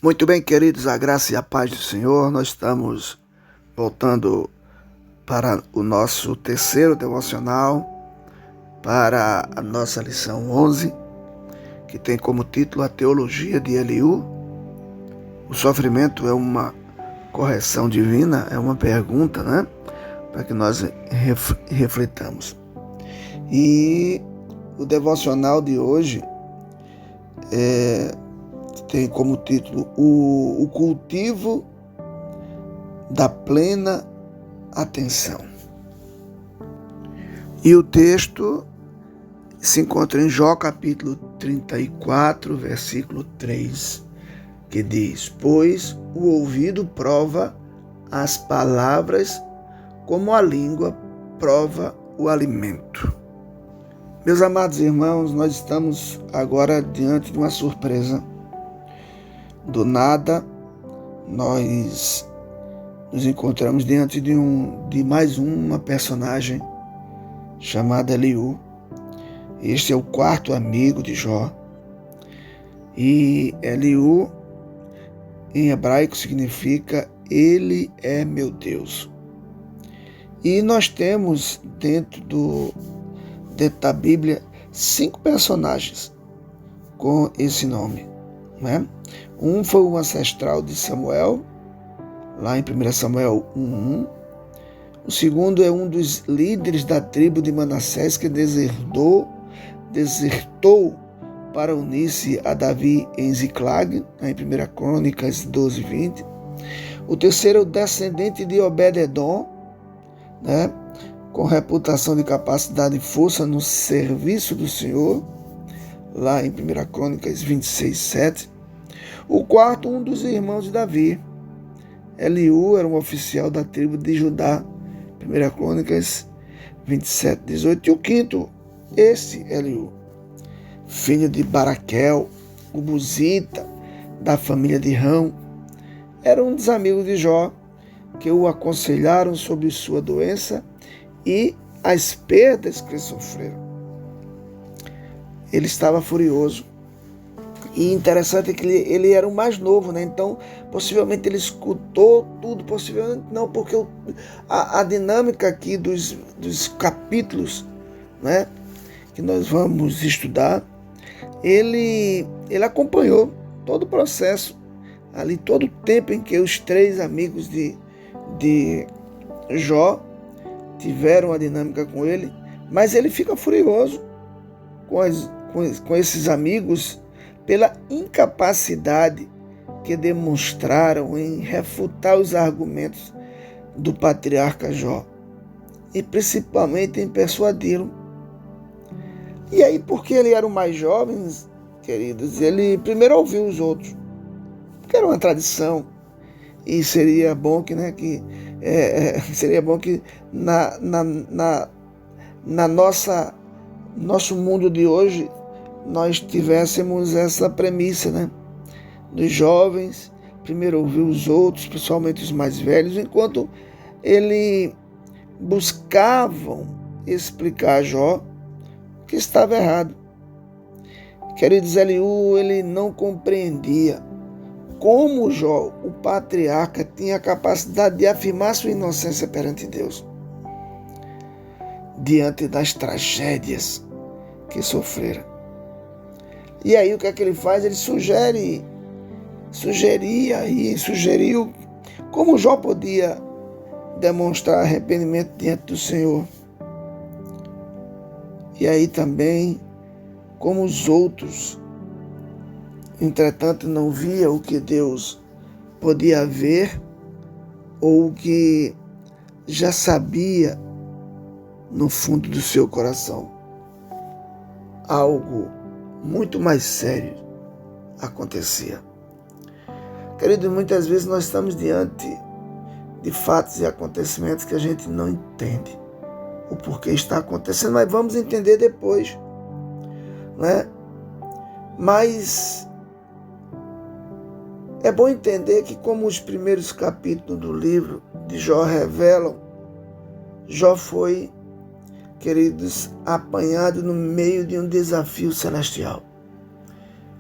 Muito bem, queridos, a graça e a paz do Senhor. Nós estamos voltando para o nosso terceiro devocional, para a nossa lição 11, que tem como título a Teologia de Eliú. O sofrimento é uma correção divina, é uma pergunta, né? Para que nós reflitamos. E o devocional de hoje tem como título o cultivo da plena atenção. E o texto se encontra em Jó capítulo 34, versículo 3, que diz: Pois o ouvido prova as palavras, como a língua prova o alimento. Meus amados irmãos, nós estamos agora diante de uma surpresa. Do nada, nós nos encontramos diante de mais uma personagem chamada Eliú. Este é o quarto amigo de Jó. E Eliú, em hebraico, significa Ele é meu Deus. E nós temos dentro da Bíblia 5 personagens com esse nome, né? Um foi o ancestral de Samuel, lá em 1 Samuel 1:1. O segundo é um dos líderes da tribo de Manassés que desertou para unir-se a Davi em Ziclag, em 1 Crônicas 12:20. O terceiro é o descendente de Obed-edom, né, com reputação de capacidade e força no serviço do Senhor, lá em 1 Crônicas 26:7. O quarto, um dos irmãos de Davi. Eliú era um oficial da tribo de Judá, 1 Crônicas 27:18. E o quinto, esse Eliú, filho de Baraquel, o buzita, da família de Rão, era um dos amigos de Jó, que o aconselharam sobre sua doença e as perdas que sofreram. Ele estava furioso. E interessante é que ele era o mais novo, né? Então, possivelmente ele escutou tudo, possivelmente não, porque a dinâmica aqui dos capítulos, né, que nós vamos estudar, ele acompanhou todo o processo, ali todo o tempo em que os 3 amigos de Jó tiveram a dinâmica com ele, mas ele fica furioso com esses amigos pela incapacidade que demonstraram em refutar os argumentos do patriarca Jó, e principalmente em persuadi-lo. E aí, porque ele era o mais jovem, queridos, ele primeiro ouviu os outros, porque era uma tradição, e seria bom que, né, na nosso mundo de hoje nós tivéssemos essa premissa, né? Dos jovens, primeiro ouvir os outros, principalmente os mais velhos, enquanto eles buscavam explicar a Jó que estava errado. Queridos, Eliú, ele não compreendia como Jó, o patriarca, tinha a capacidade de afirmar sua inocência perante Deus, diante das tragédias que sofrera. E aí o que é que ele faz? Ele sugeriu como Jó podia demonstrar arrependimento diante do Senhor. E aí também como os outros, entretanto, não via o que Deus podia ver, ou o que já sabia no fundo do seu coração. Algo muito mais sério acontecia. Querido, muitas vezes nós estamos diante de fatos e acontecimentos que a gente não entende o porquê está acontecendo, mas vamos entender depois, né? Mas é bom entender que, como os primeiros capítulos do livro de Jó revelam, Jó foi, queridos, apanhado no meio de um desafio celestial,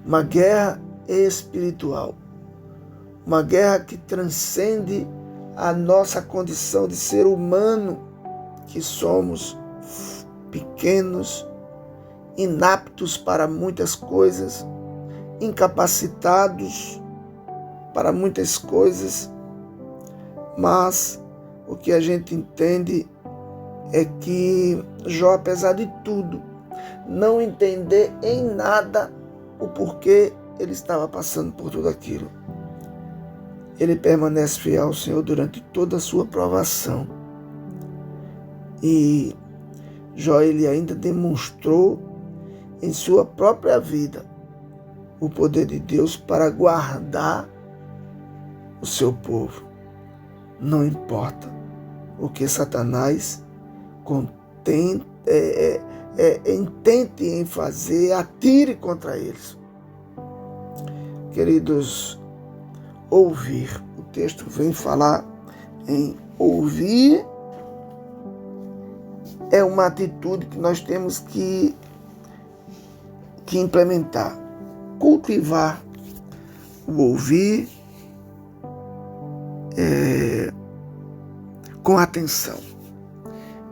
uma guerra espiritual, uma guerra que transcende a nossa condição de ser humano, que somos pequenos, inaptos para muitas coisas, incapacitados para muitas coisas, mas o que a gente entende é que Jó, apesar de tudo, não entender em nada o porquê ele estava passando por tudo aquilo, ele permanece fiel ao Senhor durante toda a sua provação. E Jó, ele ainda demonstrou em sua própria vida o poder de Deus para guardar o seu povo. Não importa o que Satanás intente em fazer, atire contra eles. Queridos, ouvir. O texto vem falar em ouvir. É uma atitude que nós temos que implementar. Cultivar o ouvir com atenção.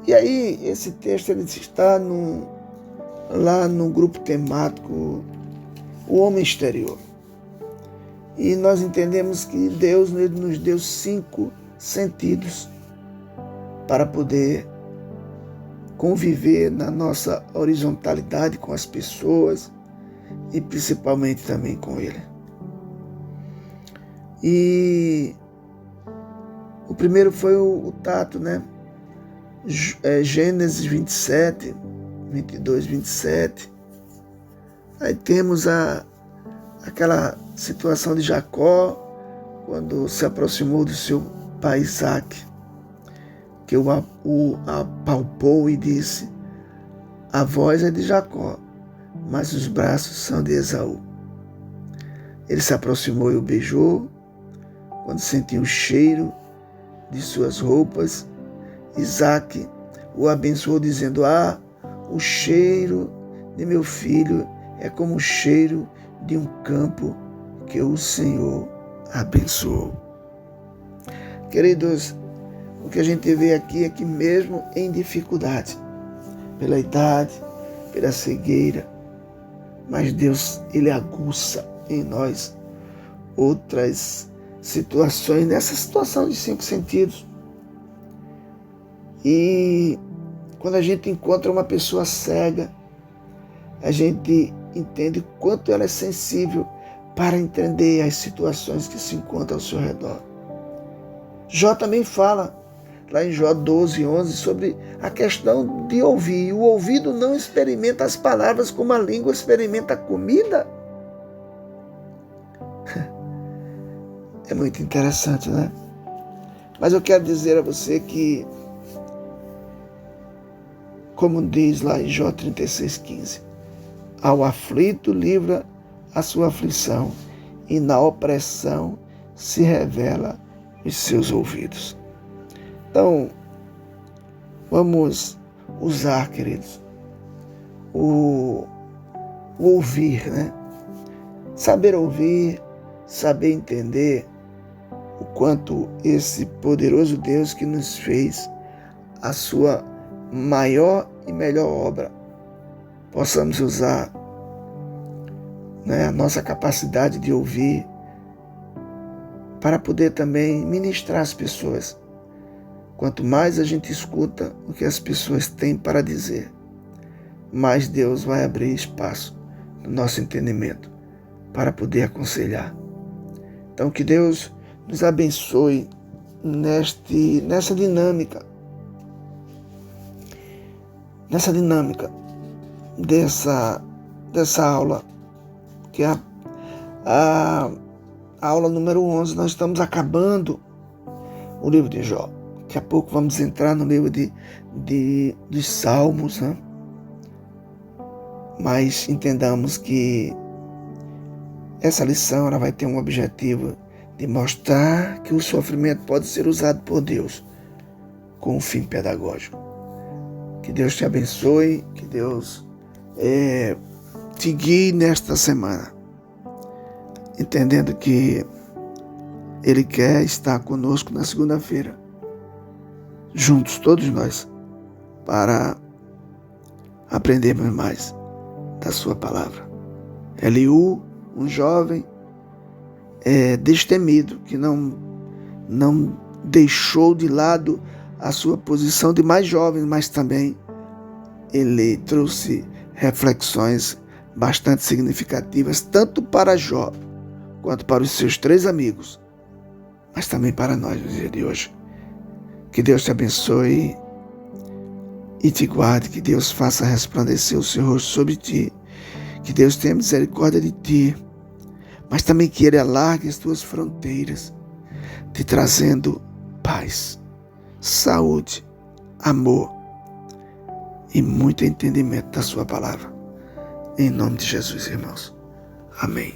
E aí, esse texto ele está lá no grupo temático O Homem Exterior. E nós entendemos que Deus nos deu 5 sentidos para poder conviver na nossa horizontalidade com as pessoas e principalmente também com Ele. E o primeiro foi o tato, né? Gênesis 27, 22, 27. Aí temos aquela situação de Jacó, quando se aproximou do seu pai Isaque, que o apalpou e disse: a voz é de Jacó, mas os braços são de Esaú. Ele se aproximou e o beijou, quando sentiu o cheiro de suas roupas. Isaque o abençoou, dizendo: o cheiro de meu filho é como o cheiro de um campo que o Senhor abençoou. Queridos, o que a gente vê aqui é que mesmo em dificuldade, pela idade, pela cegueira, mas Deus, Ele aguça em nós outras situações, nessa situação de 5 sentidos. E quando a gente encontra uma pessoa cega, a gente entende o quanto ela é sensível para entender as situações que se encontram ao seu redor. Jó também fala, lá em Jó 12, 11, sobre a questão de ouvir. O ouvido não experimenta as palavras como a língua experimenta a comida. É muito interessante, né? Mas eu quero dizer a você que, como diz lá em Jó 36,15, ao aflito livra a sua aflição, e na opressão se revela os seus ouvidos. Então, vamos usar, queridos, o ouvir, né? Saber ouvir, saber entender o quanto esse poderoso Deus que nos fez a sua maior e melhor obra, possamos usar, né, a nossa capacidade de ouvir para poder também ministrar as pessoas. Quanto mais a gente escuta o que as pessoas têm para dizer, mais Deus vai abrir espaço no nosso entendimento para poder aconselhar. Então, que Deus nos abençoe nessa dinâmica dessa aula, que é a aula número 11. Nós estamos acabando o livro de Jó. Daqui a pouco vamos entrar no livro dos Salmos, né? Mas entendamos que essa lição ela vai ter um objetivo de mostrar que o sofrimento pode ser usado por Deus com um fim pedagógico. Que Deus te abençoe, que Deus te guie nesta semana, entendendo que Ele quer estar conosco na segunda-feira, juntos, todos nós, para aprendermos mais da sua palavra. Eliú, um jovem destemido, que não deixou de lado a sua posição de mais jovem, mas também ele trouxe reflexões bastante significativas, tanto para Jó, quanto para os seus 3 amigos, mas também para nós no dia de hoje. Que Deus te abençoe e te guarde, que Deus faça resplandecer o seu rosto sobre ti, que Deus tenha misericórdia de ti, mas também que Ele alargue as tuas fronteiras, te trazendo paz, saúde, amor e muito entendimento da sua palavra. Em nome de Jesus, irmãos. Amém.